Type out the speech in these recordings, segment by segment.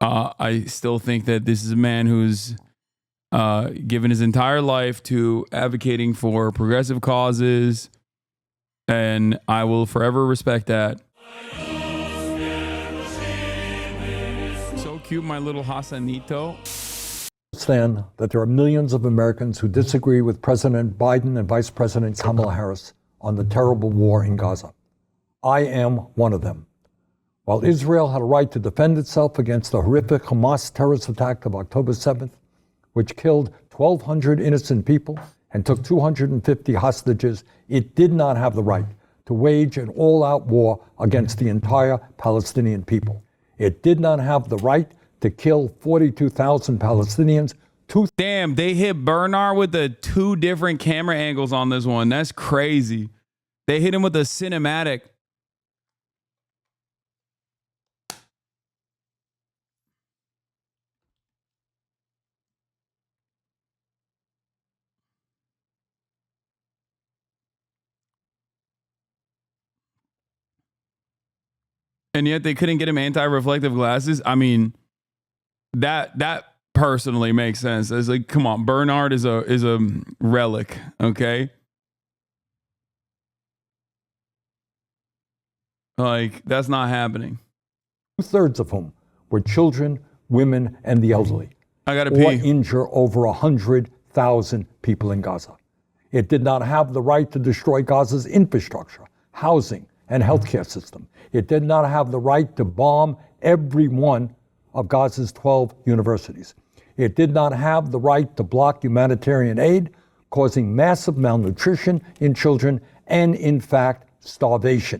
I still think that this is a man who's given his entire life to advocating for progressive causes, and I will forever respect that. So cute, my little Hasanito. Understand that there are millions of Americans who disagree with President Biden and Vice President Kamala Harris on the terrible war in Gaza. I am one of them. While Israel had a right to defend itself against the horrific Hamas terrorist attack of October 7th, which killed 1,200 innocent people and took 250 hostages, it did not have the right to wage an all-out war against the entire Palestinian people. It did not have the right to kill 42,000 Palestinians. Damn, they hit Bernard with the 2 different camera angles on this one. That's crazy. They hit him with a cinematic. And yet they couldn't get him anti-reflective glasses. I mean, that personally makes sense. It's like, come on, Bernard is a relic, okay? Like, that's not happening. 2/3 of whom were children, women, and the elderly. I gotta or pee. injure over 100,000 people in Gaza. It did not have the right to destroy Gaza's infrastructure, housing, and healthcare system. It did not have the right to bomb every one of Gaza's 12 universities. It did not have the right to block humanitarian aid, causing massive malnutrition in children and, in fact, starvation.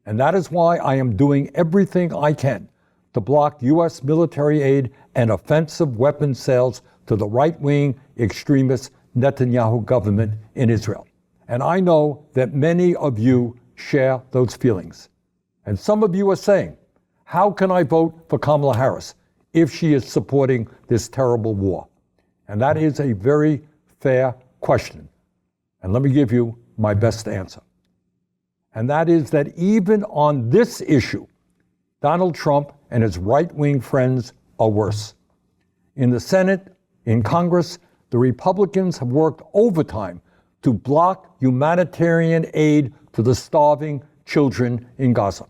And that is why I am doing everything I can to block U.S. military aid and offensive weapons sales to the right-wing extremist Netanyahu government in Israel. And I know that many of you share those feelings. And some of you are saying, how can I vote for Kamala Harris if she is supporting this terrible war? And that is a very fair question. And let me give you my best answer. And that is that even on this issue, Donald Trump and his right-wing friends are worse. In the Senate, in Congress, the Republicans have worked overtime to block humanitarian aid to the starving children in Gaza.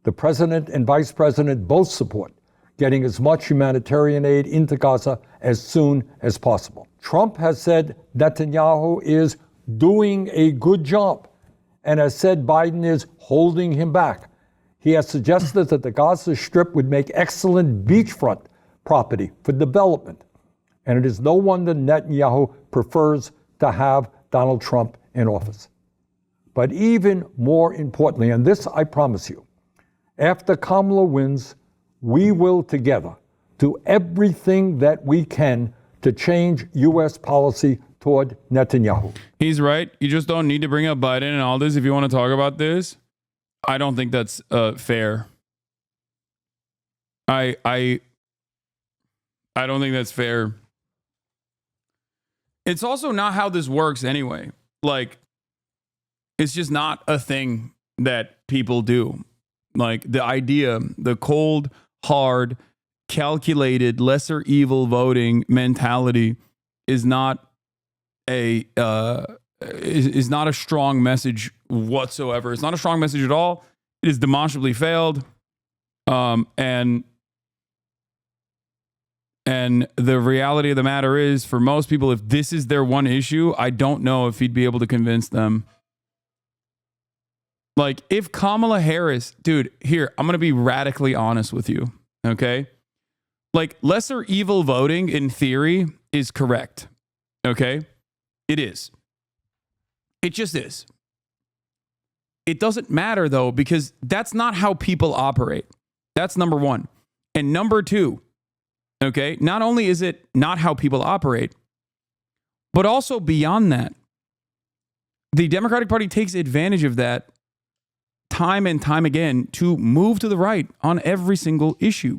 The president and vice president both support getting as much humanitarian aid into Gaza as soon as possible. Trump has said Netanyahu is doing a good job and has said Biden is holding him back. He has suggested that the Gaza Strip would make excellent beachfront property for development. And it is no wonder Netanyahu prefers to have Donald Trump in office. But even more importantly, and this I promise you, after Kamala wins, we will together do everything that we can to change U.S. policy toward Netanyahu. He's right. You just don't need to bring up Biden and all this if you want to talk about this. I don't think that's fair. I don't think that's fair. It's also not how this works anyway. Like, it's just not a thing that people do. Like, the idea, the cold, hard, calculated, lesser evil voting mentality is not a is not a strong message whatsoever. It's not a strong message at all. It is demonstrably failed. And the reality of the matter is, for most people, if this is their one issue, I don't know if he'd be able to convince them. Like, if Kamala Harris, dude, here, I'm going to be radically honest with you, okay? Like, lesser evil voting in theory is correct, okay? It is. It just is. It doesn't matter, though, because that's not how people operate. That's number one. And number two, okay, not only is it not how people operate, but also beyond that, the Democratic Party takes advantage of that time and time again to move to the right on every single issue,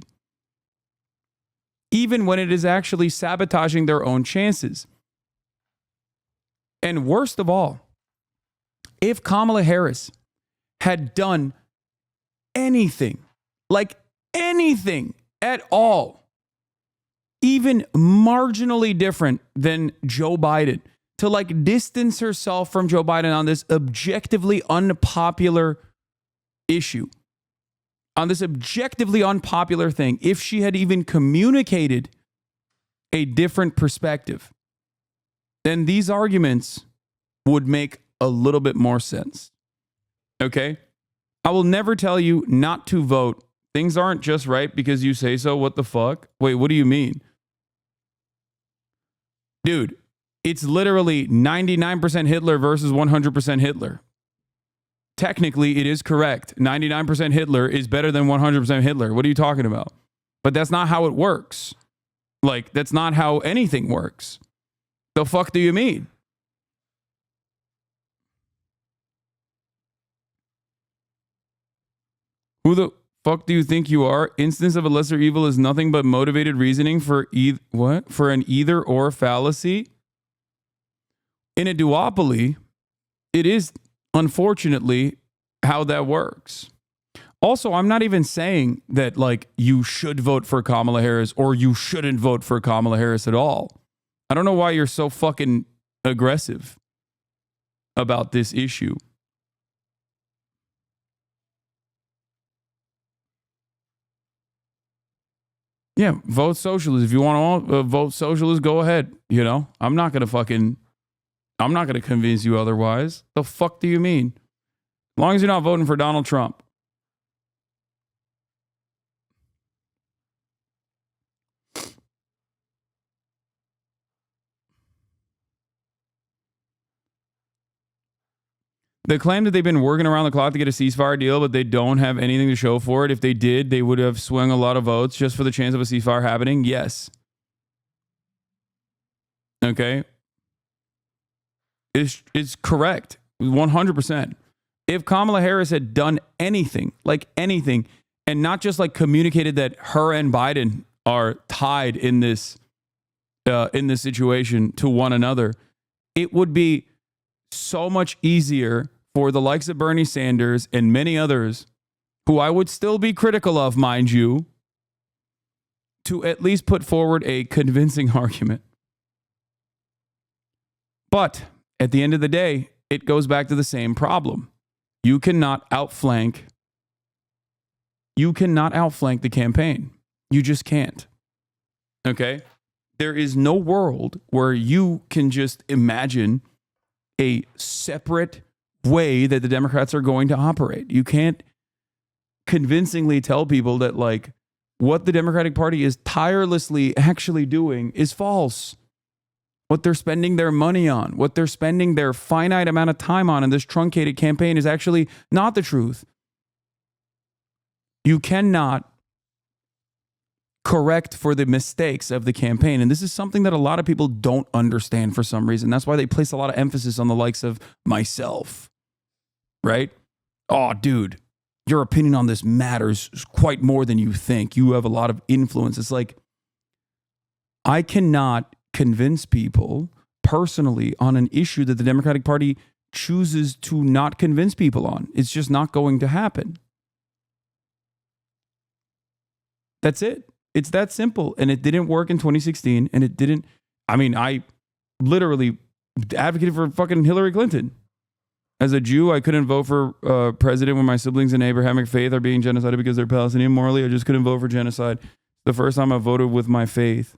even when it is actually sabotaging their own chances. And worst of all, if Kamala Harris had done anything, like anything at all, even marginally different than Joe Biden, to like distance herself from Joe Biden on this objectively unpopular issue, on this objectively unpopular thing, if she had even communicated a different perspective, then these arguments would make a little bit more sense. Okay? I will never tell you not to vote. Things aren't just right because you say so. What the fuck? Wait, what do you mean? Dude, it's literally 99% Hitler versus 100% Hitler. Technically, it is correct. 99% Hitler is better than 100% Hitler. What are you talking about? But that's not how it works. Like, that's not how anything works. The fuck do you mean? Who the fuck do you think you are? Instance of a lesser evil is nothing but motivated reasoning for what? For an either or fallacy? In a duopoly, it is unfortunately how that works. Also, I'm not even saying that like you should vote for Kamala Harris or you shouldn't vote for Kamala Harris at all. I don't know why you're so fucking aggressive about this issue. Yeah, vote socialist. If you want to vote socialist, go ahead. You know, I'm not going to convince you otherwise. The fuck do you mean? As long as you're not voting for Donald Trump. They claim that they've been working around the clock to get a ceasefire deal, but they don't have anything to show for it. If they did, they would have swung a lot of votes just for the chance of a ceasefire happening. Yes. Okay. It's correct. 100%. If Kamala Harris had done anything, and not just like communicated that her and Biden are tied in this situation to one another, it would be so much easier for the likes of Bernie Sanders and many others, who I would still be critical of, mind you, to at least put forward a convincing argument. But at the end of the day, it goes back to the same problem. You cannot outflank the campaign. You just can't. Okay? There is no world where you can just imagine a separate way that the Democrats are going to operate. You can't convincingly tell people that like what the Democratic Party is tirelessly actually doing is false. What they're spending their money on, what they're spending their finite amount of time on in this truncated campaign is actually not the truth. You cannot correct for the mistakes of the campaign. And this is something that a lot of people don't understand for some reason. That's why they place a lot of emphasis on the likes of myself, right? Oh, dude, your opinion on this matters quite more than you think. You have a lot of influence. It's like, I cannot convince people personally on an issue that the Democratic Party chooses to not convince people on. It's just not going to happen. That's it. It's that simple. And it didn't work in 2016. And it didn't. I mean, I literally advocated for fucking Hillary Clinton. As a Jew, I couldn't vote for president when my siblings in Abrahamic faith are being genocided because they're Palestinian. Morally, I just couldn't vote for genocide. The first time I voted with my faith.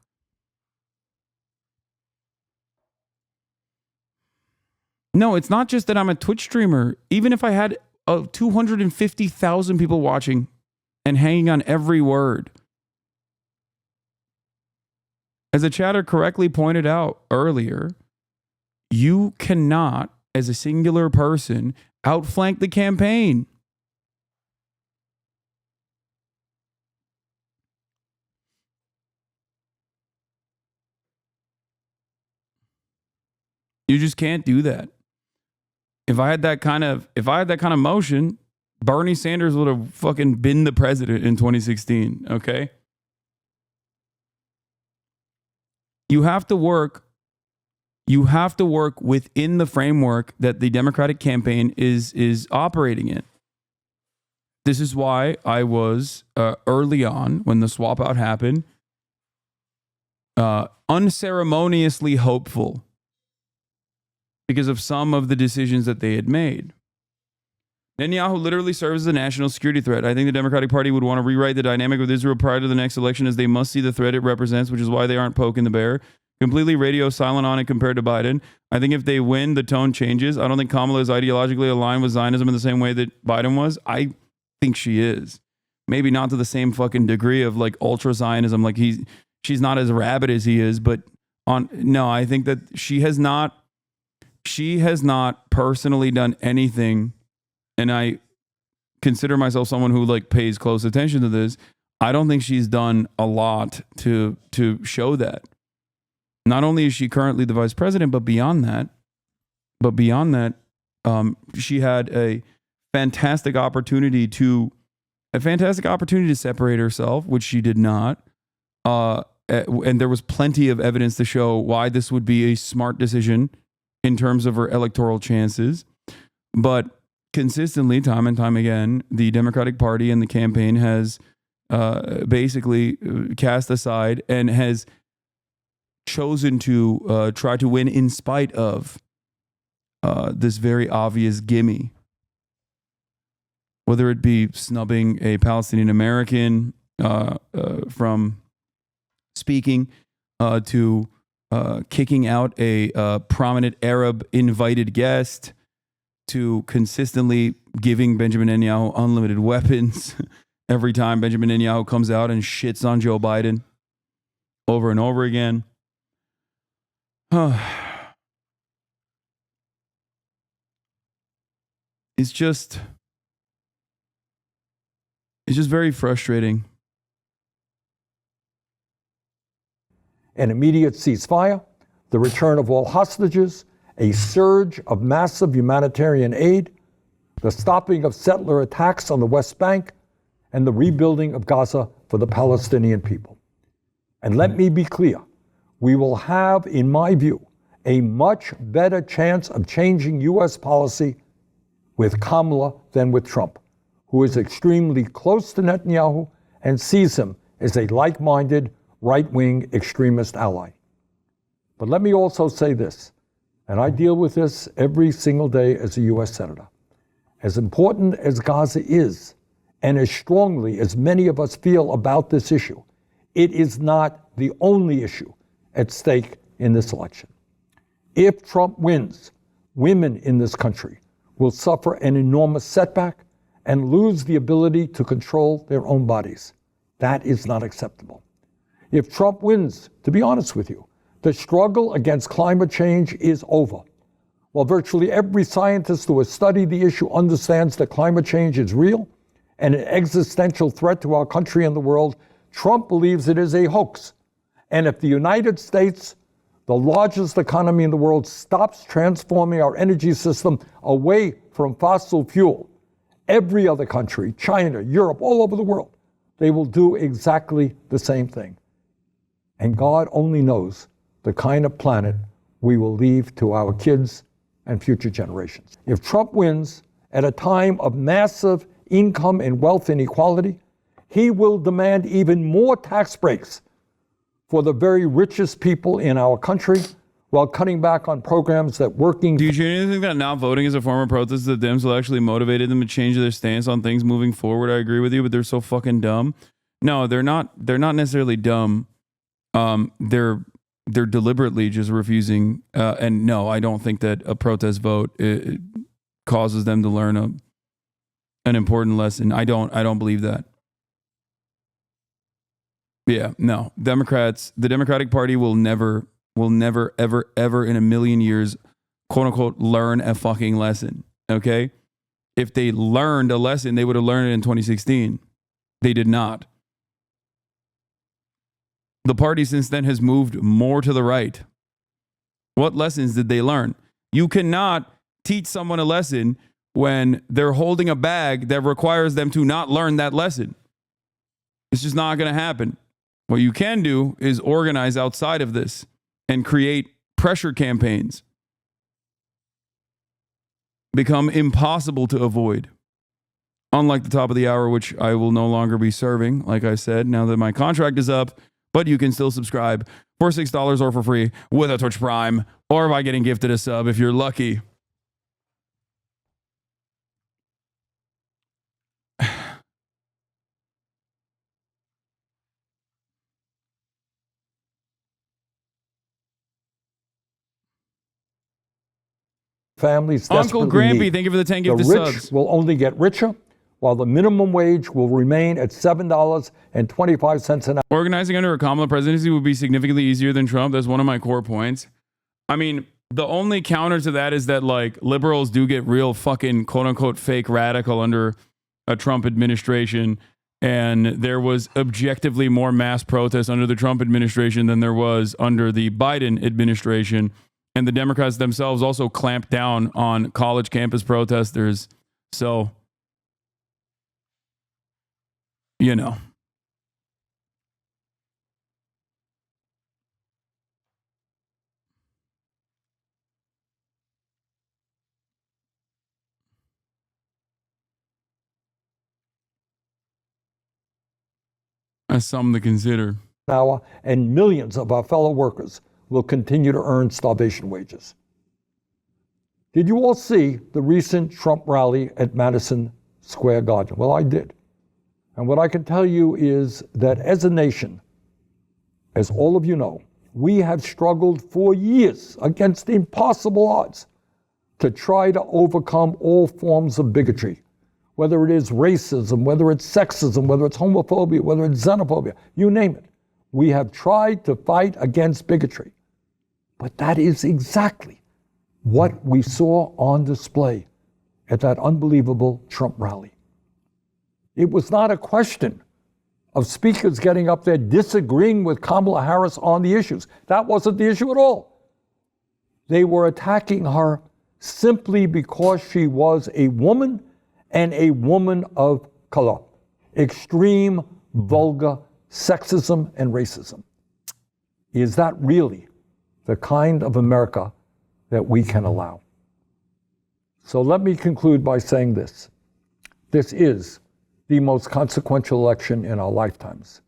No, it's not just that I'm a Twitch streamer. Even if I had 250,000 people watching and hanging on every word. As a chatter correctly pointed out earlier, you cannot, as a singular person, outflank the campaign. You just can't do that. If I had that kind of motion, Bernie Sanders would have fucking been the president in 2016, okay? You have to work within the framework that the Democratic campaign is operating in. This is why I was early on when the swap out happened, unceremoniously hopeful because of some of the decisions that they had made. Netanyahu literally serves as a national security threat. I think the Democratic Party would want to rewrite the dynamic with Israel prior to the next election, as they must see the threat it represents, which is why they aren't poking the bear. Completely radio silent on it compared to Biden. I think if they win, the tone changes. I don't think Kamala is ideologically aligned with Zionism in the same way that Biden was. I think she is. Maybe not to the same fucking degree of like ultra Zionism. Like she's not as rabid as he is, but I think that she has not personally done anything. And I consider myself someone who like pays close attention to this. I don't think she's done a lot to show that. Not only is she currently the vice president, but beyond that, she had a fantastic opportunity to separate herself, which she did not. And there was plenty of evidence to show why this would be a smart decision in terms of her electoral chances. But consistently, time and time again, the Democratic Party and the campaign has basically cast aside and has chosen to try to win in spite of this very obvious gimme. Whether it be snubbing a Palestinian American from speaking, to kicking out a prominent Arab invited guest, to consistently giving Benjamin Netanyahu unlimited weapons every time Benjamin Netanyahu comes out and shits on Joe Biden over and over again. It's just very frustrating. An immediate ceasefire, the return of all hostages, a surge of massive humanitarian aid, the stopping of settler attacks on the West Bank, and the rebuilding of Gaza for the Palestinian people. And let me be clear, we will have, in my view, a much better chance of changing U.S. policy with Kamala than with Trump, who is extremely close to Netanyahu and sees him as a like-minded, right-wing extremist ally. But let me also say this, and I deal with this every single day as a U.S. Senator. As important as Gaza is, and as strongly as many of us feel about this issue, it is not the only issue at stake in this election. If Trump wins, women in this country will suffer an enormous setback and lose the ability to control their own bodies. That is not acceptable. If Trump wins, to be honest with you, the struggle against climate change is over. While virtually every scientist who has studied the issue understands that climate change is real and an existential threat to our country and the world, Trump believes it is a hoax. And if the United States, the largest economy in the world, stops transforming our energy system away from fossil fuel, every other country, China, Europe, all over the world, they will do exactly the same thing. And God only knows the kind of planet we will leave to our kids and future generations. If Trump wins at a time of massive income and wealth inequality, he will demand even more tax breaks for the very richest people in our country while cutting back on programs that working. Do you genuinely think that not voting is a form of protest that Dems will actually motivated them to change their stance on things moving forward? I agree with you, but they're so fucking dumb. No, they're not necessarily dumb. They're deliberately just refusing. And no, I don't think that a protest vote it causes them to learn an important lesson. I don't believe that. Yeah, no. The Democratic Party will never, ever in a million years, quote unquote, learn a fucking lesson. Okay? If they learned a lesson, they would have learned it in 2016. They did not. The party since then has moved more to the right. What lessons did they learn? You cannot teach someone a lesson when they're holding a bag that requires them to not learn that lesson. It's just not going to happen. What you can do is organize outside of this and create pressure campaigns. Become impossible to avoid. unlike the top of the hour, which I will no longer be serving, like I said, now that my contract is up. But you can still subscribe for $6 or for free with a Twitch Prime or by getting gifted a sub if you're lucky. Families Uncle desperately Grampy, need. thank you for the 10 The gifted rich subs. will only get richer, while the minimum wage will remain at $7.25 an hour. Organizing under a Kamala presidency would be significantly easier than Trump. That's one of my core points. I mean, the only counter to that is that like liberals do get real fucking quote unquote fake radical under a Trump administration. And there was objectively more mass protest under the Trump administration than there was under the Biden administration. And the Democrats themselves also clamped down on college campus protesters. So, you know. That's something to consider. Hour, and millions of our fellow workers will continue to earn starvation wages. Did you all see the recent Trump rally at Madison Square Garden? Well, I did. And what I can tell you is that as a nation, as all of you know, we have struggled for years against impossible odds to try to overcome all forms of bigotry, whether it is racism, whether it's sexism, whether it's homophobia, whether it's xenophobia, you name it. We have tried to fight against bigotry. But that is exactly what we saw on display at that unbelievable Trump rally. It was not a question of speakers getting up there disagreeing with Kamala Harris on the issues. That wasn't the issue at all. They were attacking her simply because she was a woman and a woman of color. Extreme, vulgar sexism and racism. Is that really the kind of America that we can allow? So let me conclude by saying this. This is the most consequential election in our lifetimes.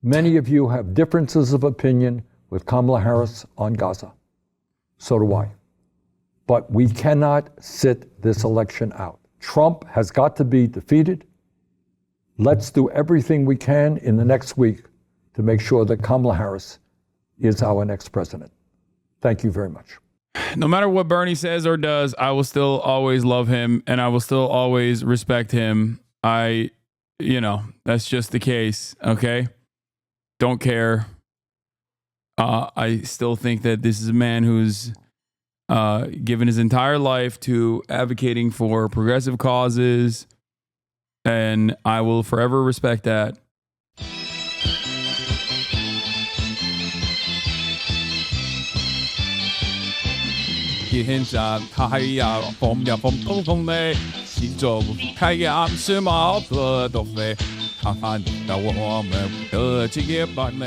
Many of you have differences of opinion with Kamala Harris on Gaza. So do I. But we cannot sit this election out. Trump has got to be defeated. Let's do everything we can in the next week to make sure that Kamala Harris is our next president. Thank you very much. No matter what Bernie says or does, I will still always love him and I will still always respect him. That's just the case. Okay. Don't care. I still think that this is a man who's given his entire life to advocating for progressive causes, and I will forever respect that. Hiện ra太陽風呀風風風呢，是做太陽是毛不都飛，看看到我們的職業版呢。